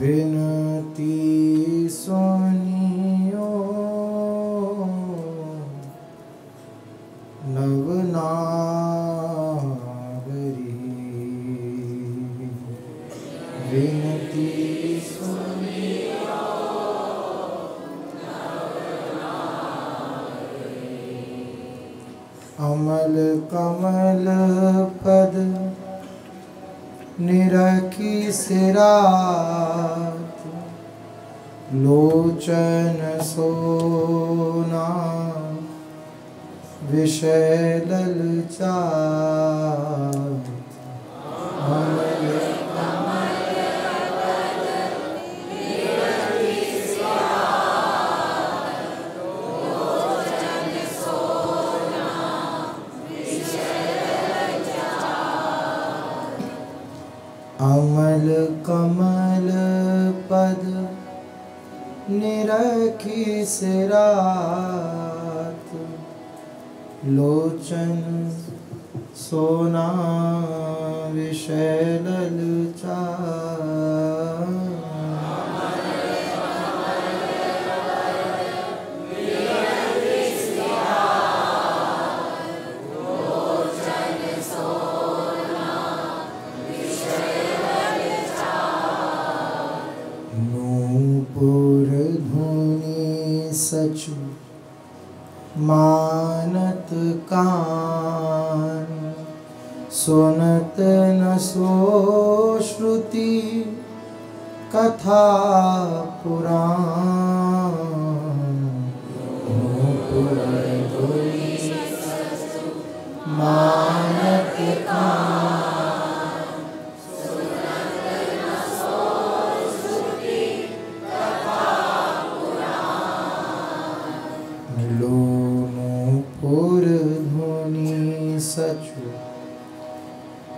विनती सुनियो नवनागरी, विनती सुनियो नवनागरी। अमल कमल पद निरखी सिरात, लोचन सोना विषय ललचात। अमल कमल पद निरखी सिरात, लोचन सोना विषय ललचात। अमल कमल पद निरखी सिरात, लोचन सोना विषय ललचात। नूपुर धुनि सचु मानत कान, सुनत न सो श्रुति कथा पुराण। नूपुर धुनि सचु मानत कान, सुनत न सो श्रुति कथा पुराण। नूपुर धुनि सचु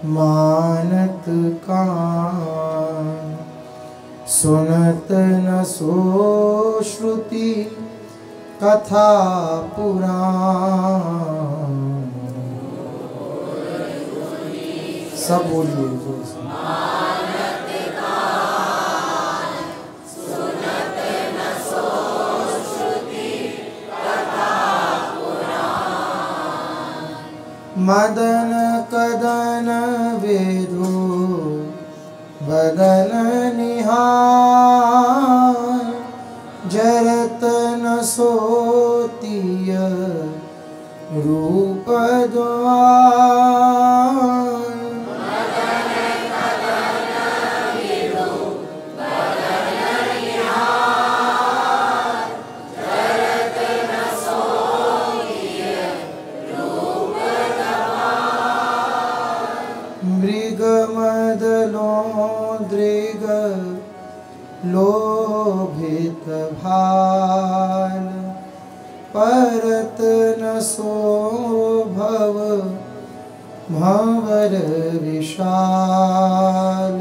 मानत कान, सुनत न सो श्रुति कथा पुराण। सब बोलिए जोर से। मदन कदन वेदो बदन निहार, जरत न सोतीय रूप द्वार। मृग मदलो दृग लोभित भाल, परत न सो भव भंवर विशाल।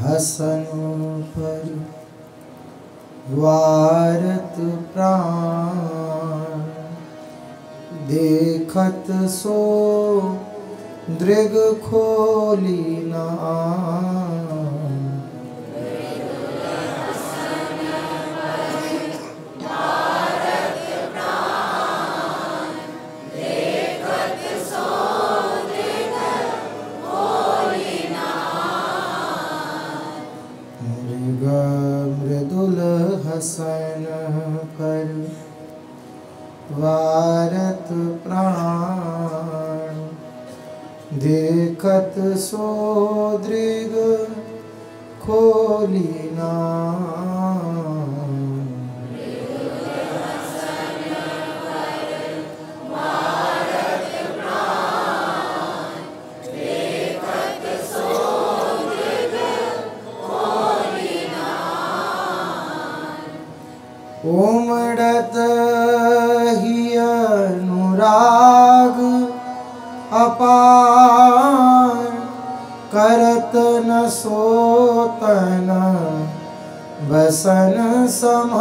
हसन पर वारत प्राण, देखत सो दृग खोली नाम। मृदुल हसन पर वारत प्राण, देखत सो दृग खोली नाम। उमड़त ही अनुराग अपार, करत न सो तन बसन समाय।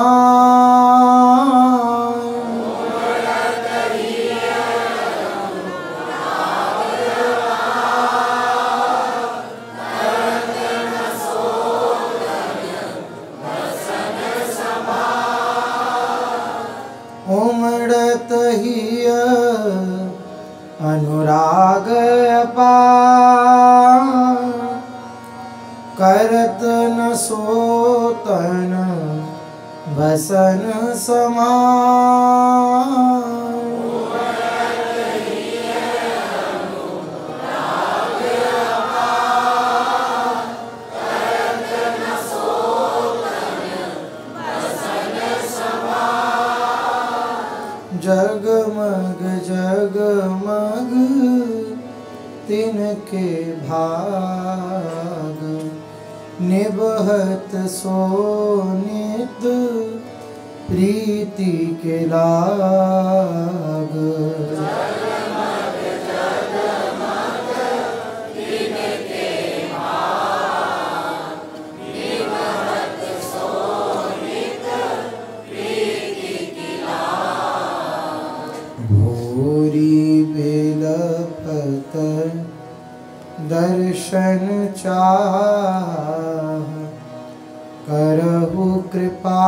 उमड़त हिय अनुराग अपार, करत न सोतन बसन समाय। जगमग जगमग तिनके भाग, निबहत सोनित प्रीति के लाग। जगमग जगमग तिनके भाग, निबहत सोनित प्रीति की लाग। भूरि बिलपत दर्शन चाह, करहु कृपा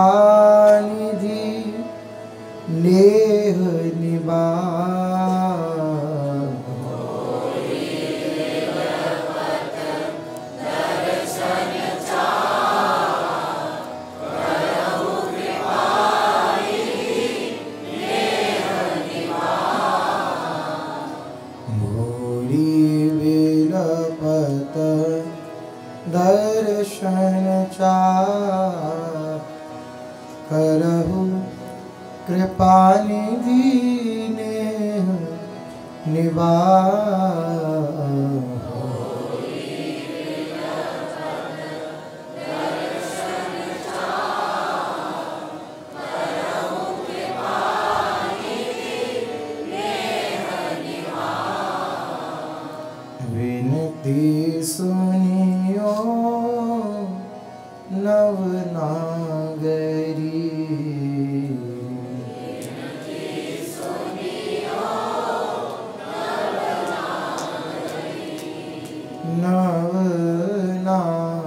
निधि नेह निबाह। दर्शन चाह, करहु कृपा निधि नेह निबाह। भूरि बिलपत दर्शन चाह, करहु कृपा निधि नेह निबाह। विनती सुनियो नवनागरी,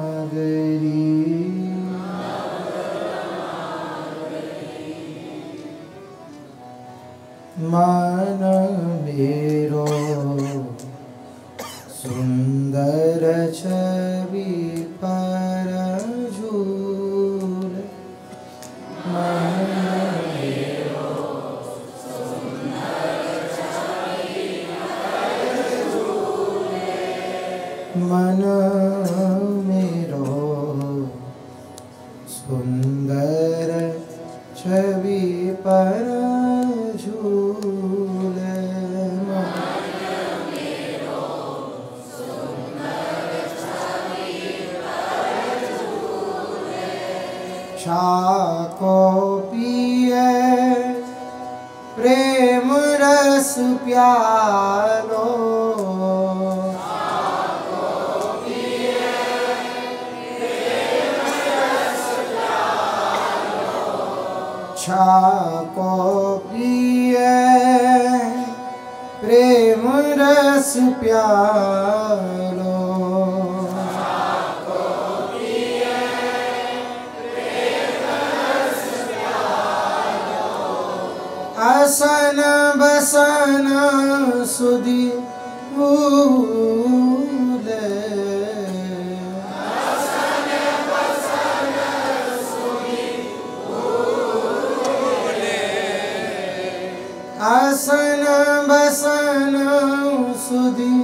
नवनागरी। मन मेरो सुंदर छवि पर झूल, मन मेरो मन मेरो सुंदर छवि पर झूले। छाको पिए प्रेम रस प्यालो, छाको पिए प्रेम रस प्यालो। असन बसन सुधि भूले, आसन बसन सुधि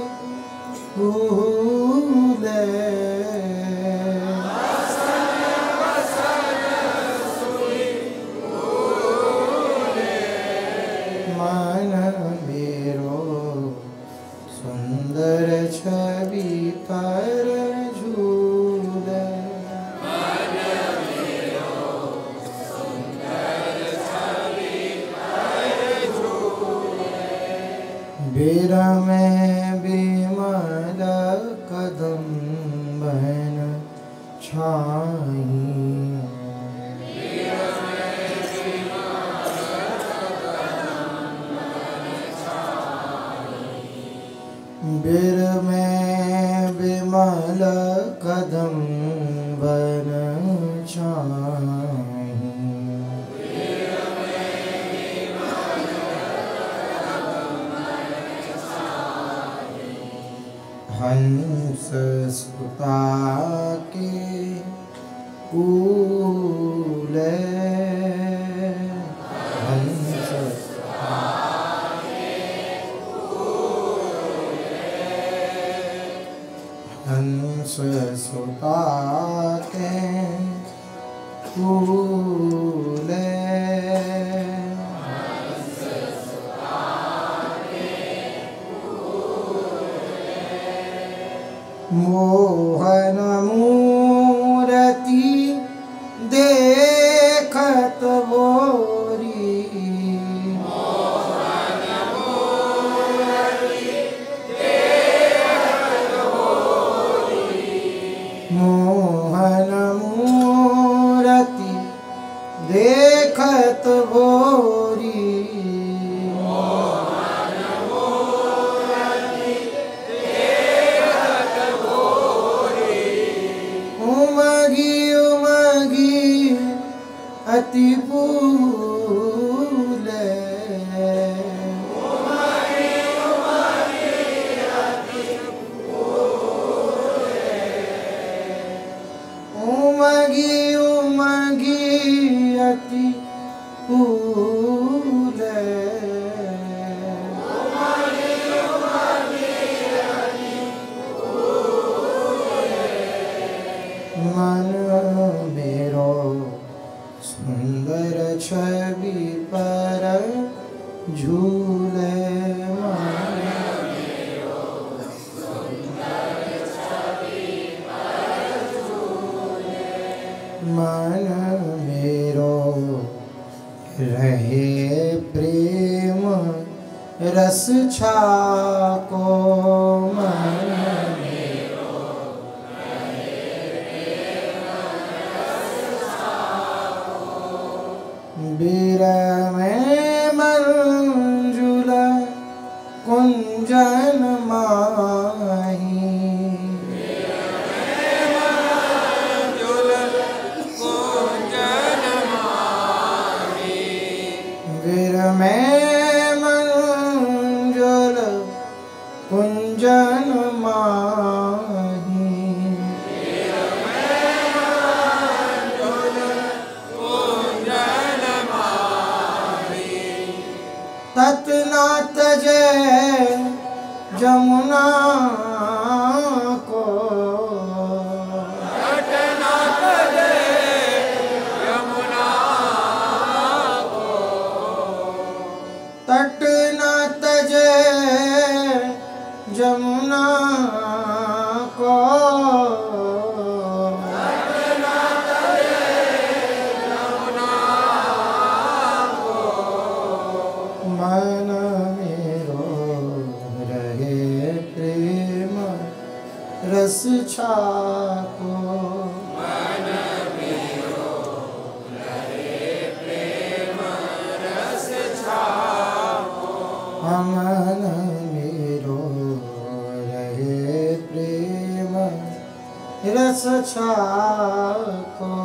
भूले। मन मेरो सुंदर छवि पर झूले। बिरमे बिमल कदम्बन छाई। बिर में बिमल कदम बन छाई। हंस सुता के कूले, हंस हंस सुता के कूले, मोहन मूरति देखत भोरी। मोहन मूरति देखत भोरी। उमगी उमगी अति फूले, उमगी उमगी अति फूले। मन मेरो सुंदर छवि पर झूले। मन मेरो रहे प्रेम रस छाको। मन बीर में मंजुल कुंजन माही। बीर में मंजुल कुंजन माही। तत न तजे जमुना को, तट न तजे यमुना को, तट न तजे जमुना को। मन मेरो रहे प्रेम रस छाको। मन मेरो रहे प्रेम रस छाको। मन मेरो रहे प्रेम रस छाको।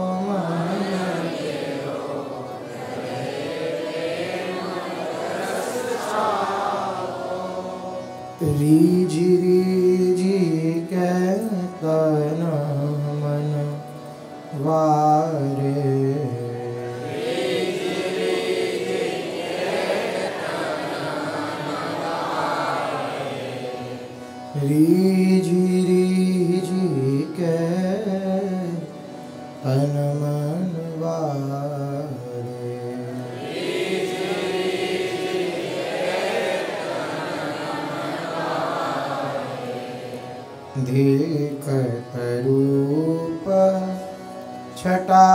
रीझी रीझी के तन मन वारे। रीझी रीझी के तन मन वारे। देखत रूप छटा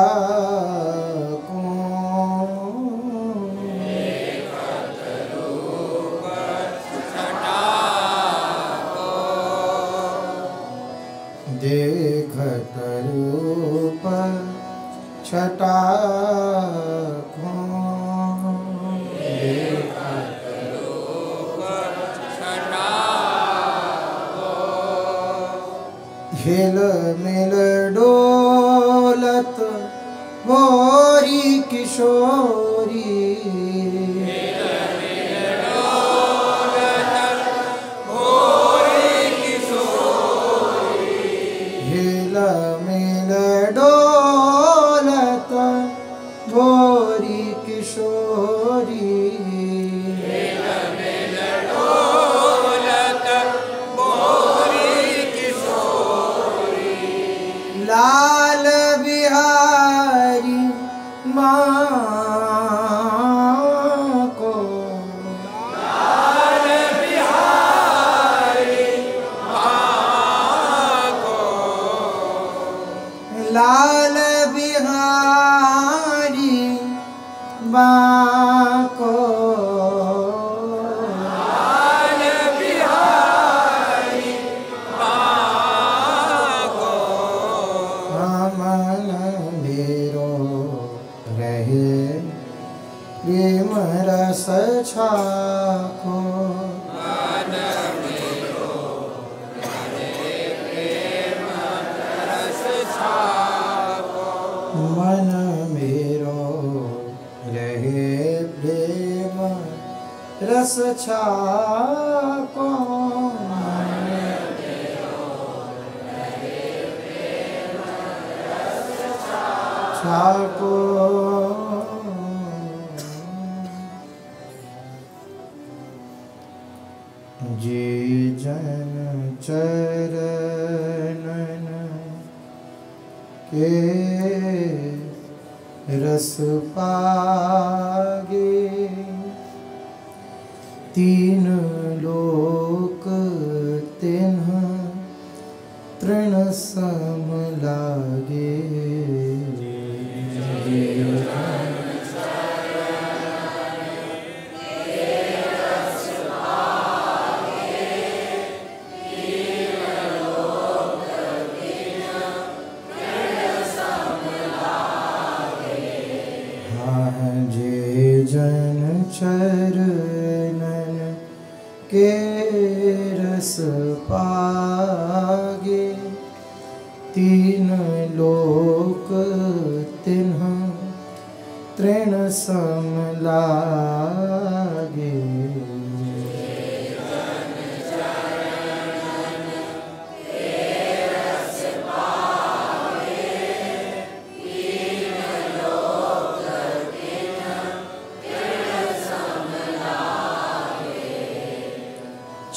को, देखत रूप छटा को हिल मिल डोलत मोरी किशोरी हिल मिल डोलत मोरी किशोरी लाल बिहारी माँ को लाल बिहारी माँ को लाल बिहारी माँ को लाल बिहारी माँ को मन मेरो रहे प्रेम रस छाको मन मेरो रहे प्रेम रस छाको मन मेरो रहे प्रेम रस छाको छाको जी जन चरणन के रस पागे तीन लोक तिन्ह तृण सम लागे जन चरणन के रस पागे तीन लोक तिन्ह तृण सम लागे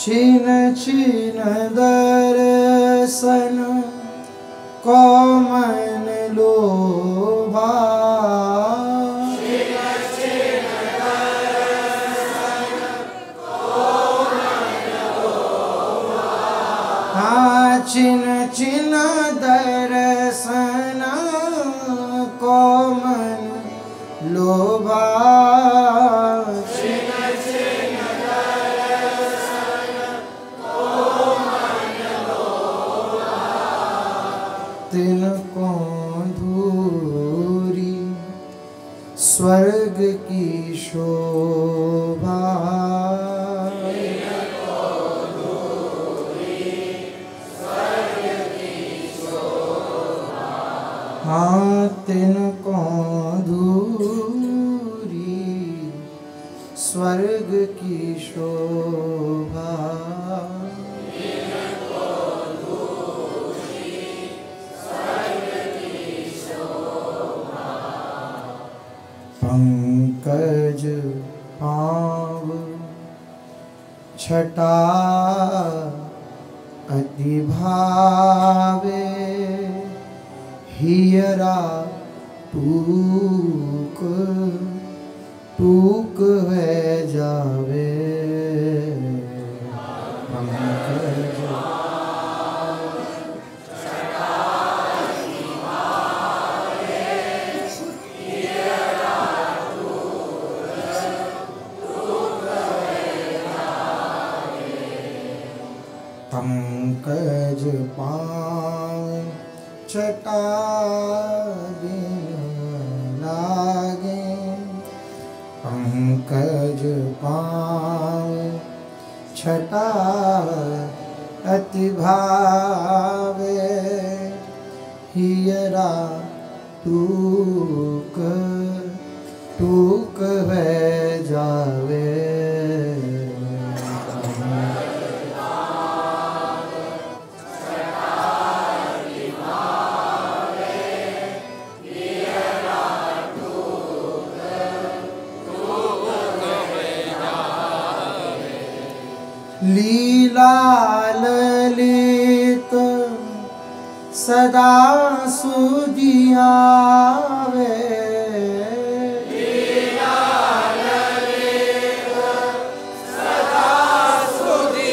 छिन छिन दर्शन को मन लोभा हाँ छिन छिन दर्शन को मन लोभा तिनको धूरी स्वर्ग की शोभा हाँ तिनको धूरी स्वर्ग की शोभा पंकज पाव छटा अति भावे हियरा टूक टूक है जावे पंकज पंकज पाँव छटा दिन लागे पंकज पावे छटा अति भावे हियरा टूक टूक वे जावे लीला ललित सदा सुधियावे लीला ललित सदा सुधियावे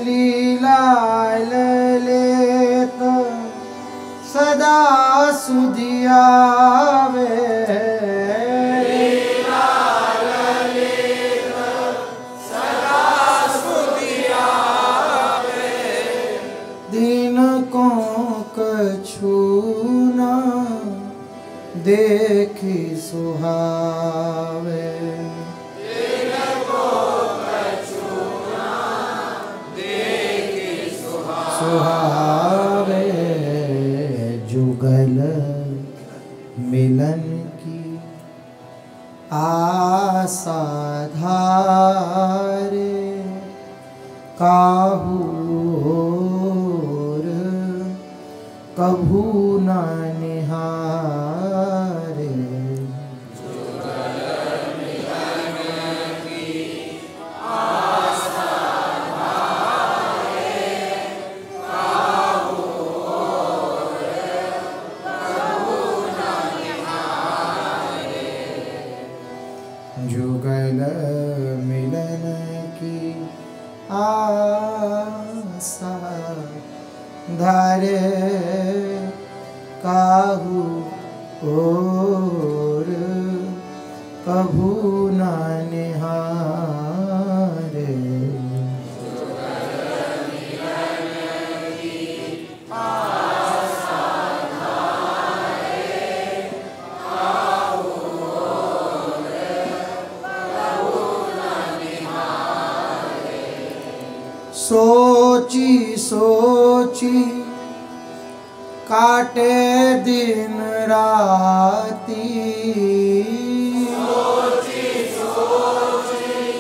लीला ललित सदा सुधियावे छूना देखी सुहावे सुहावे जुगल मिलन की आशा धारे काहू कभू न निहारे जुगल मिलन की आशा धारे काहू और कभू न निहारे सोची सोची काटे दिन राती सोची सोची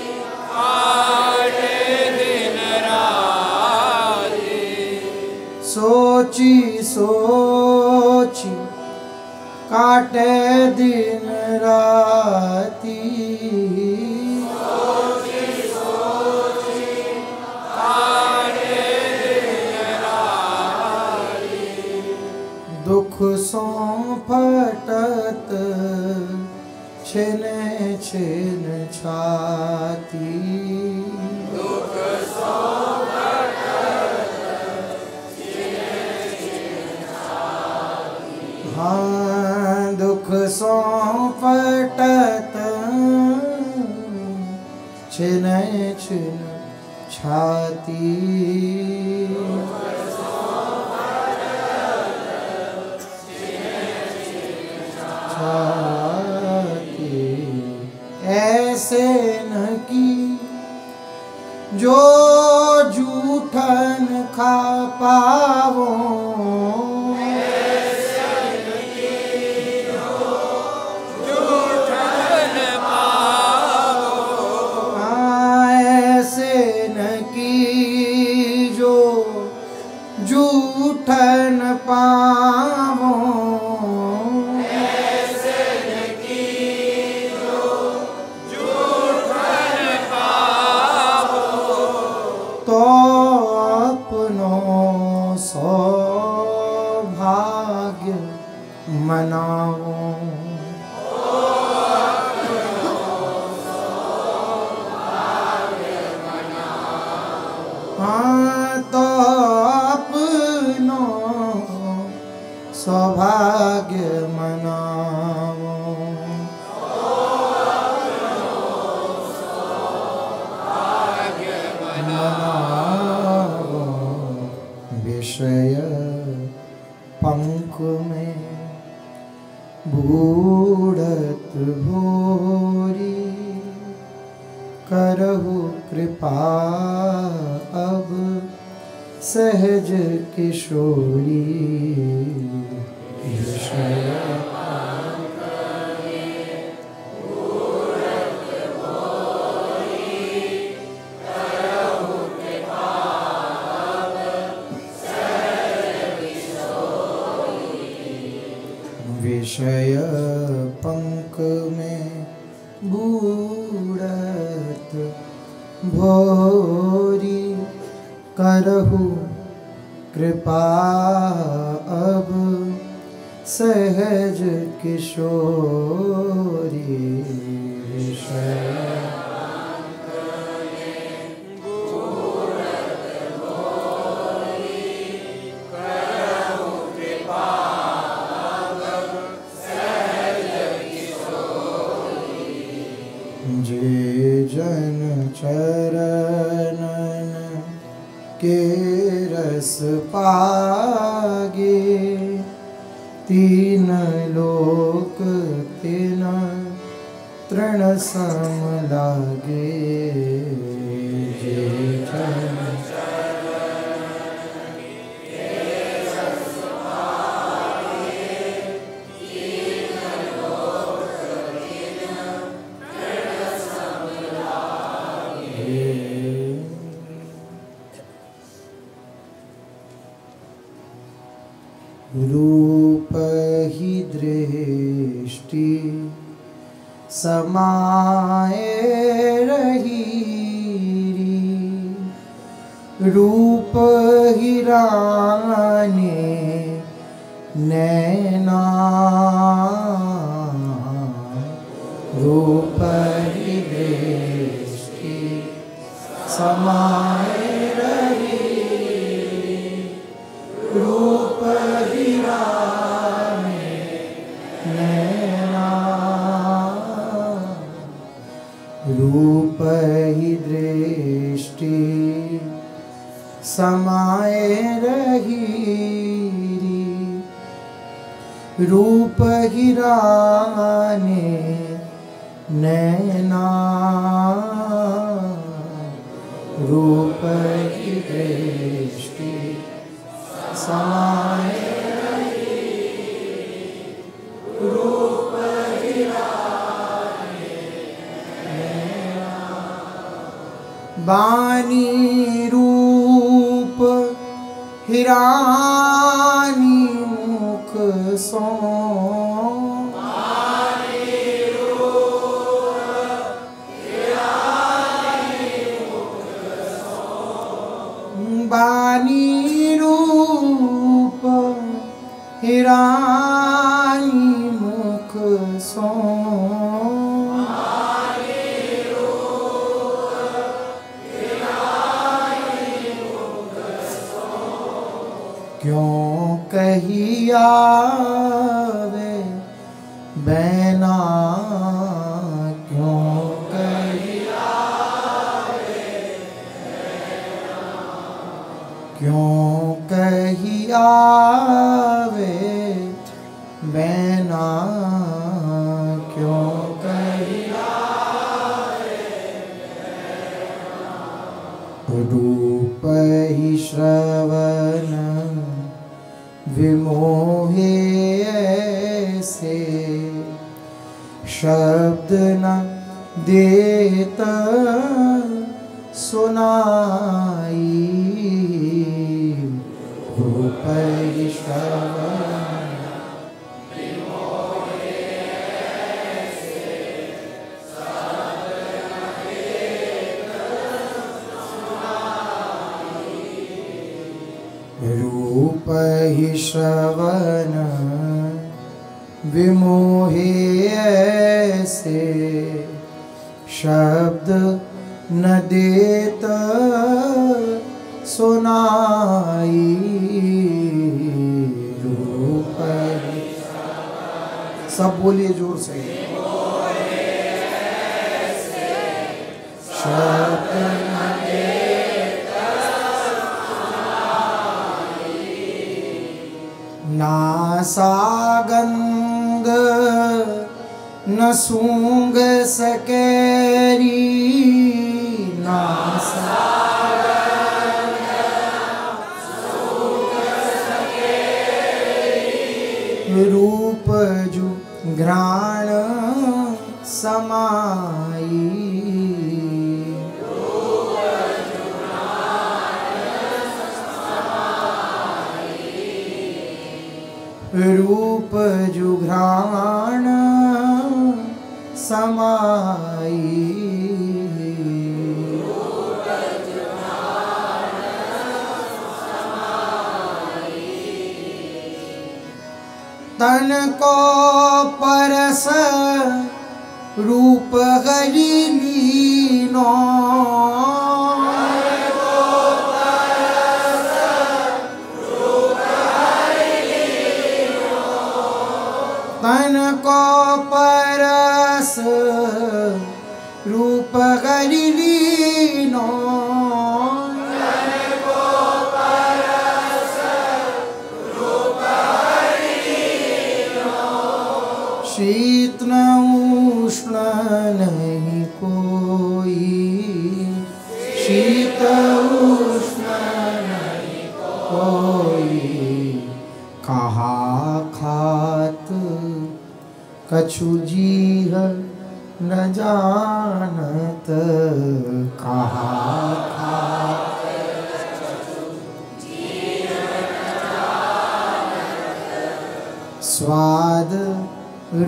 काटे दिन राती सोची सोची काटे दिन राती दुख सो फटत छिन छिन छाती दुख सो फटत छिन छिन छाती हाँ दुख सो फटत छिन छिन छाती ऐसे न की जो जूठन खा पावो ऐसे न की जो जूठन पावो ऐसे न की जो जूठन पावो सौभाग्य मनाओ हाँ तो अपनो सौभाग्य मनाओ विषय पंख में बूढ़त भोरी, करहु कृपा अब सहज किशोरी। विषय पंख में बूढ़त भोरी, करहु कृपा अब सहज किशोरी। विषय जन चरणन के रस पागे, तीन लोक तिन तृण सम लागे। जे जन रूप ही दृष्टि समाये रही, रूप ही राने नैना, रूप ही दृष्टि समाये रही, रूप ही राने नैना, रूप ही दृष्टि समाये रही, रूप ही राने नैना, रूप ही दृष्टि समाये रही, रूप ही राने नैना। बानी रूप हिरानी मुख सो, बानी रूप हिरानी मुख सो, क्यों कही आवे बैना, क्यों कही आवे बैना, क्यों कही आवे बैना, क्यों कही आवे बैना। रूप ही श्रवण विमोहे ऐसे, शब्द न देता सुनाई, रूप ही श्रवण विमोहे ऐसे, शब्द न देता सुनाई, रूप ही श्रवण विमोहे ऐसे, शब्द न देता सुनाई, रूप ही सब बोलिए जोर से, शब्द न देता नासागंध न सूंघ सकेरी, रूप जु घ्राण समाई, रूप जु घ्राण समाई, तन को परस रूप हरि लीनो, तन को परस रूप हरि लीनो, शीत न उष्ण नहीं कोई, शीत उष्ण नहीं कोई, कहा खात कछु जीह न जानत, कहा खात स्वाद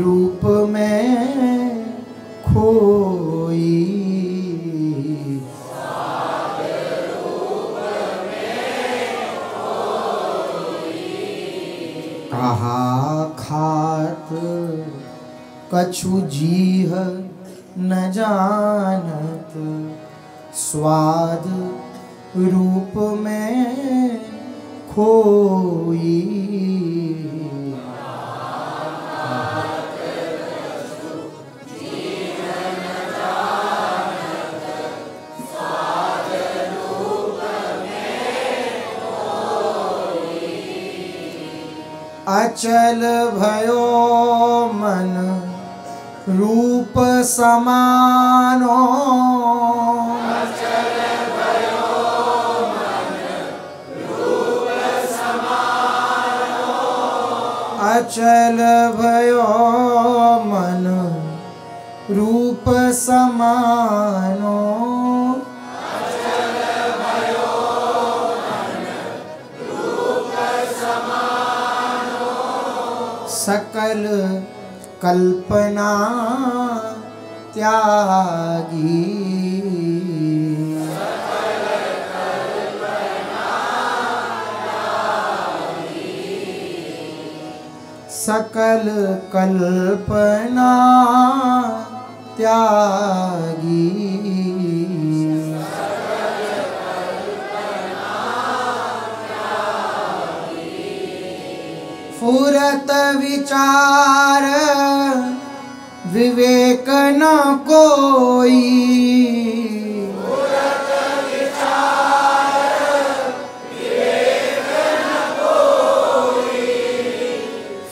रूप में खोई, कहा खात कछु जीह न जानत, स्वाद रूप में खोई, अचल भयो मन रूप समानो, अचल भयो मन रूप समानो, अचल भयो मन रूप समानो, सकल कल्पना त्यागी, सकल कल्पना त्यागी, फुरत विचार विवेक न कोई, फुरत विचार विवेक न कोई,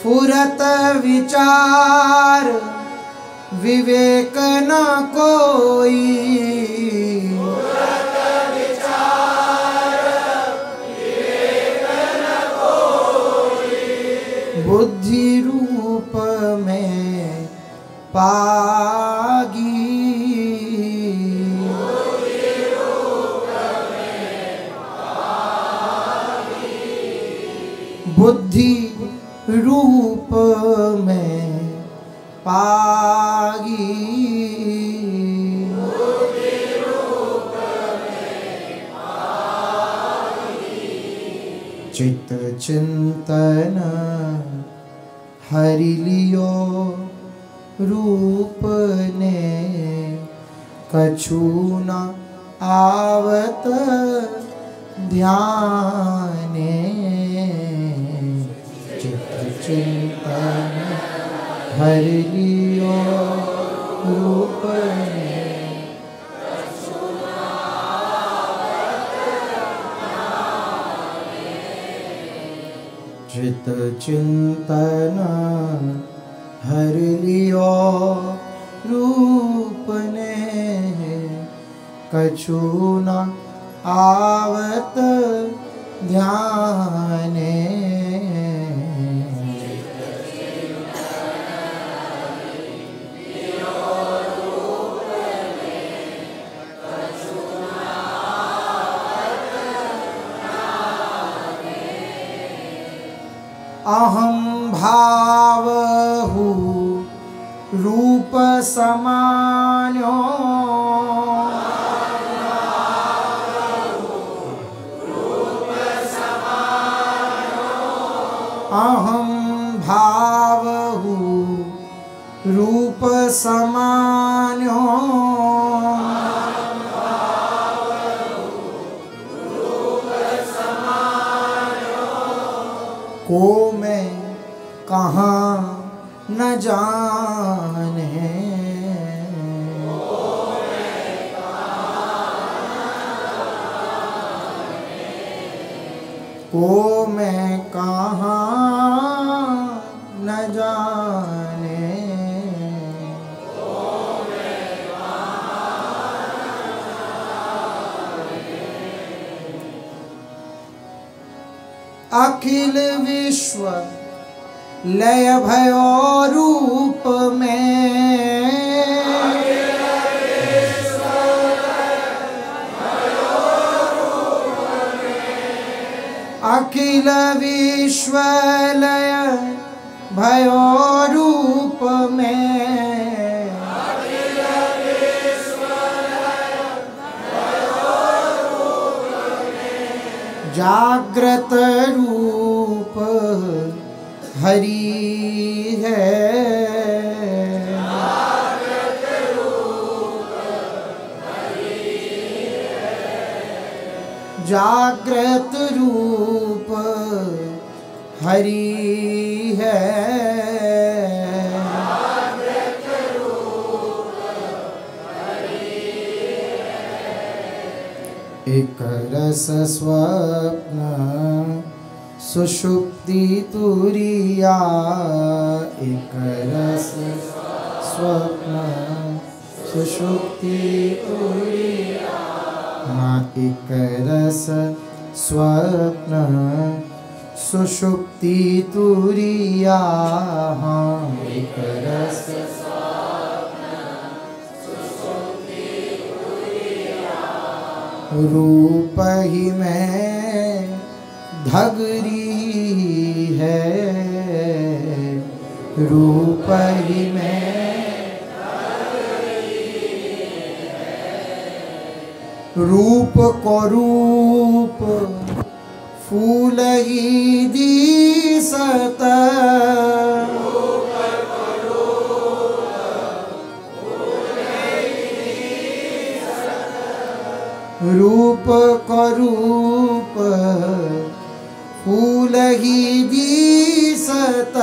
फुरत विचार विवेक न कोई, बुद्धि रूप में पागी, बुद्धि रूप में पागी, बुद्धि रूप में पागी, बुद्धि रूप में पागी, चित्त चिंतन हरि लियो रूप ने, कछु न आवत ध्याने, चित्त चिंतन हरि लियो रूप ने, चित चिंतन हर लियो रूप ने, कछु न आवत ध्याने। अहम भावहु रूप समान्यो, अहम भावहु रूप समान्यो, को मैं कहाँ न जाने, को मैं कहाँ न जाने। अखिल विश्व लय भयो रूप में, अखिल विश्व लय भयो रूप में, जागृत रूप हरि है, जागृत रूप हरि है। एक रस स्वप्न सुषुप्ति तुरिया, एक रस स्वप्न सुषुप्ति तुरिया, हाँ एक रस स्वप्न सुषुप्ति तुरिया, हाँ एक रस रूप ही में धगरी है, रूप ही में रूप को रूप फूल ही दिसत, रूप को रूप फूल ही दिसत,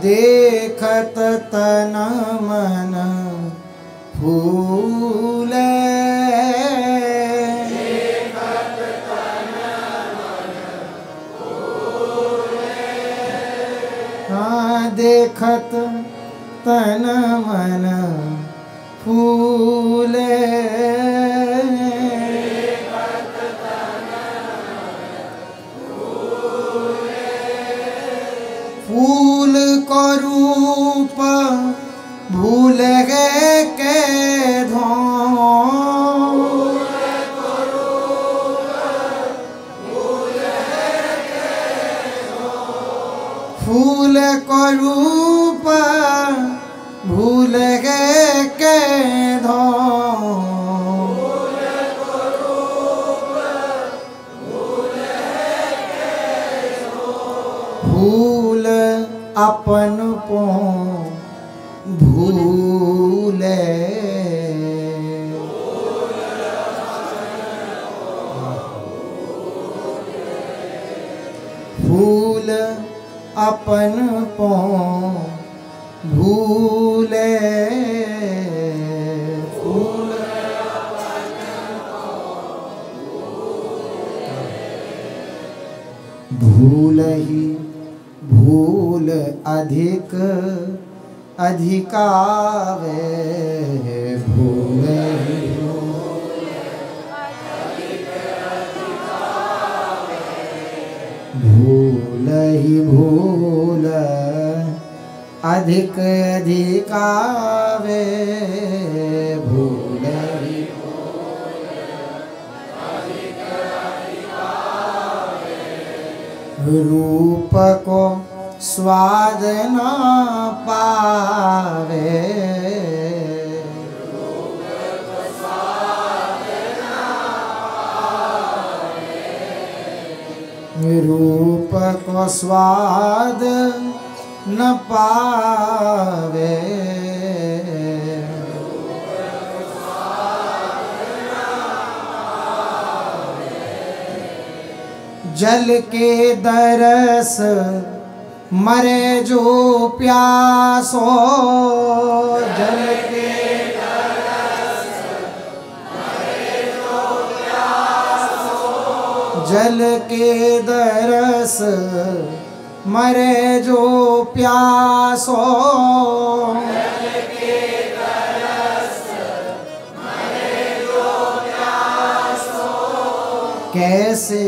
देखत तन मन फूले, हाँ देखत तन मन फूले, फूल को रूप भूल गए के धों, फूल को रूप भूल गए के धों, फूल अपन को भूले, फूल अपन को भूले, फूल भूल ही भूल अधिक अधिकावे, भूल ही भूल ही भूल अधिक अधिकावे, भूल ही रूप को स्वाद न पावे, रूप को स्वाद न पावे, जल के दरस मरे जो प्यासो, जल के दरस मरे जो प्यासो, जल के दरस मरे जो प्यासो, जल के दरस मरे जो प्यासो, कैसे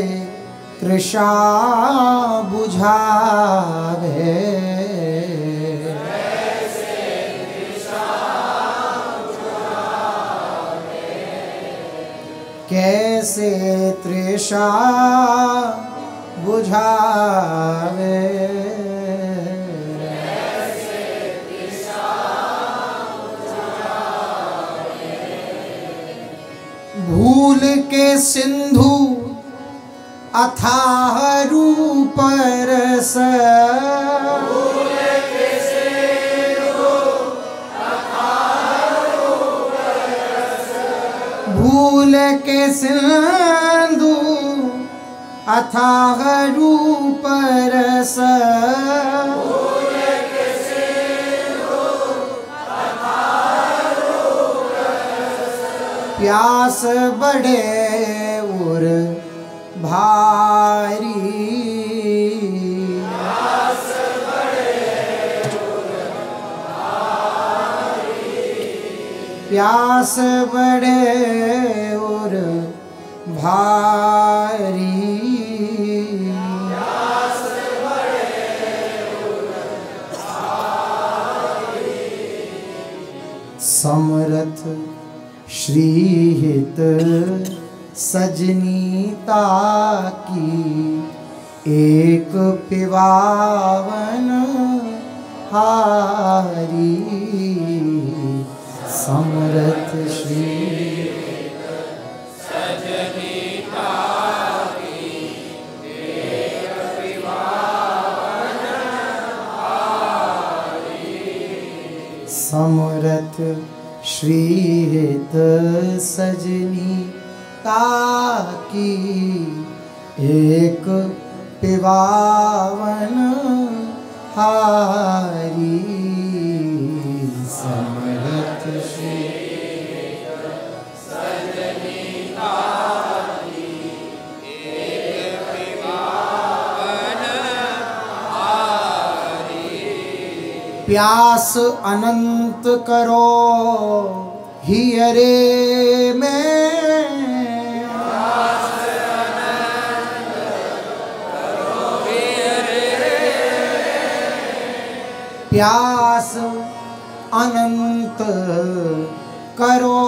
तृषा बुझावे, कैसे तृषा बुझावे, कैसे तृषा बुझावे, कैसे तृषा बुझावे, भूल के सिंधु अथाह रूप रस, भूल के सिंधु अथाह रूप रस, भूल के सिंधु अथाह रूप रस, भूल के सिंधु अथाह रूप रस, प्यास बढ़े और भारी, प्यास बढ़े और भारी, प्यास बढ़े और भारी, प्यास बढ़े और भारी, समरथ श्रीहित सजनीता की एक पिवावन हारी, समरथ श्री सजनीता की एक पिवावन हारी, समरथ श्रीहित सजनी ताकी एक पिवावन हारी, समरथ श्री सजनी ताकी एक पिवावन हारी, प्यास अनंत करो हियरे में, प्यास अनंत करो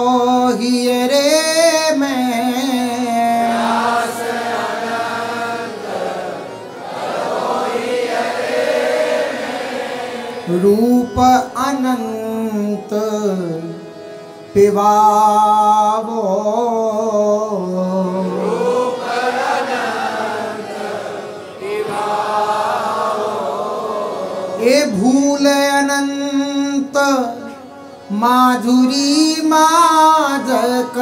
हियरे में, प्यास अनंत करो हियरे में, रूप अनंत पिवावो, रूप अनंत पिवावो, ए भूल अनंत माधुरी मादक,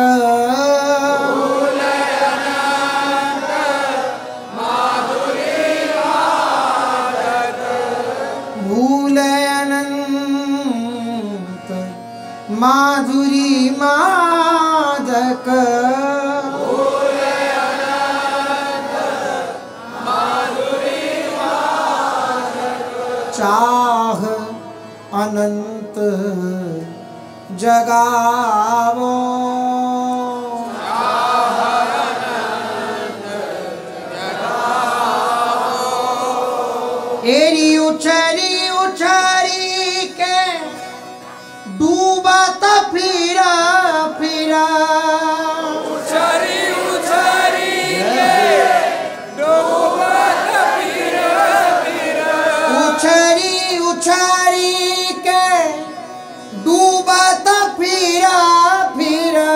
भूल अनंत माधुरी मादक, भूल अनंत माधुरी मादक, भूल अनंत माधुरी जगावो। एरी उछरी उछरी के डूबत फिरा फिरा, उछरी उछरी के डूबत फिरा फिरा, उछरी उछरी के डूबत फिरा फिरा,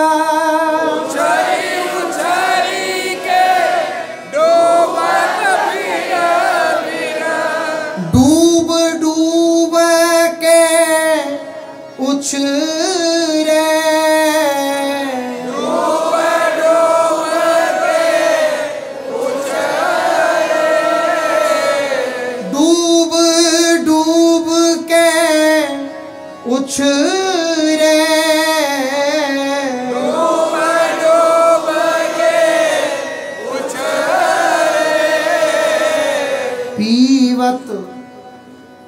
उछरी उछरी के डूबत फिरा फिरा, डूब डूब के उछरे, डूब डूब के उछरे, डूब डूब के उछरे, डूब डूब के उछरे, पीवत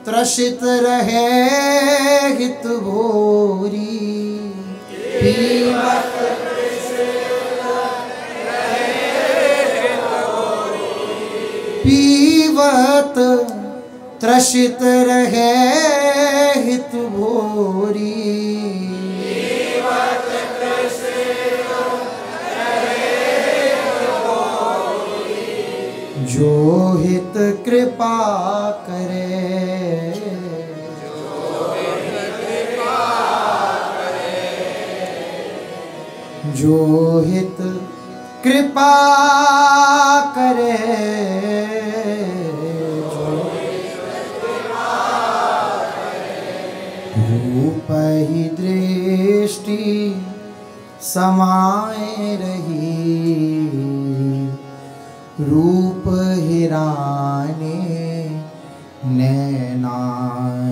त्रसित रहे हित भोरी, पीवत पीवत त्रसित रहे हित भोरी, जो हित कृपा करे, जो हित कृपा करे, रूप ही दृष्टि समाये रही, रूप हिराने नैना,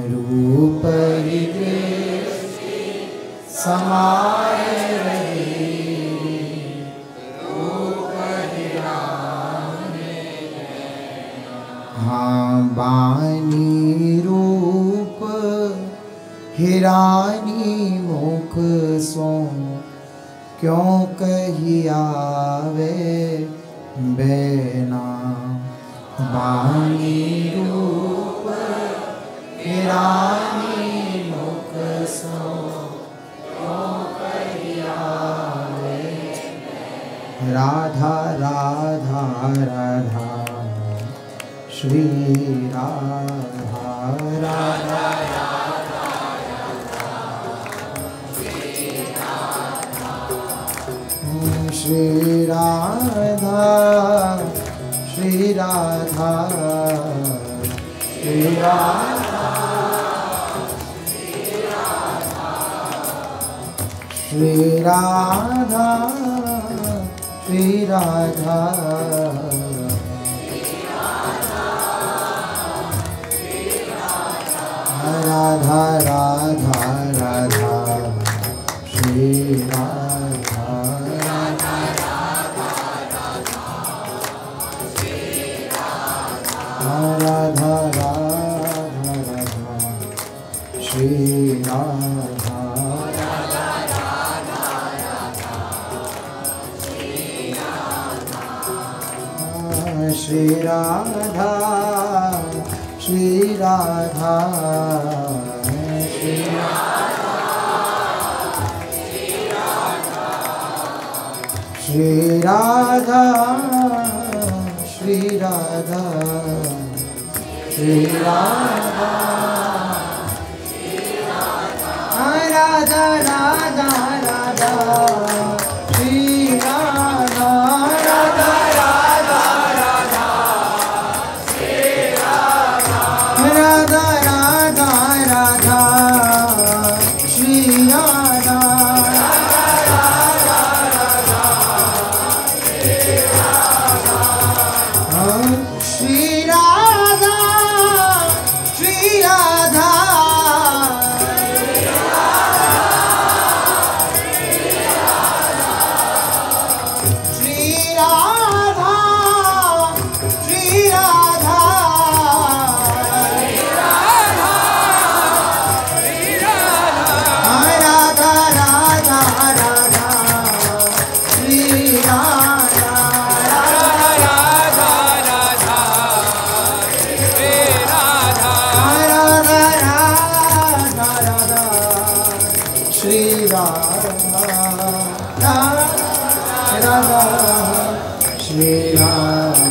रूप ही दृष्टि समाये रही, रूप हिराने हाँ बानी रूप हिरानी मुख सो, क्यों कही आवे बेना, बानी रूप हिरानी मुख सो, क्यों कही आवे, राधा राधा राधा श्री राधा राधा, श्री राधा श्री राधा श्री राधा श्री राधा श्री राधा, राधा राधा राधा श्री राधा, राधा राधा राधा श्री राधा, श्री राधा श्री राधा श्री श्री राधा श्री राधा श्री राधा, राधा राधा राधा श्री राधा, राधा राधा राधा श्री राधा, राधा राधा राधा श्री राधा, श्री राधा श्री राधा, श्री राधा राधा श्री राधा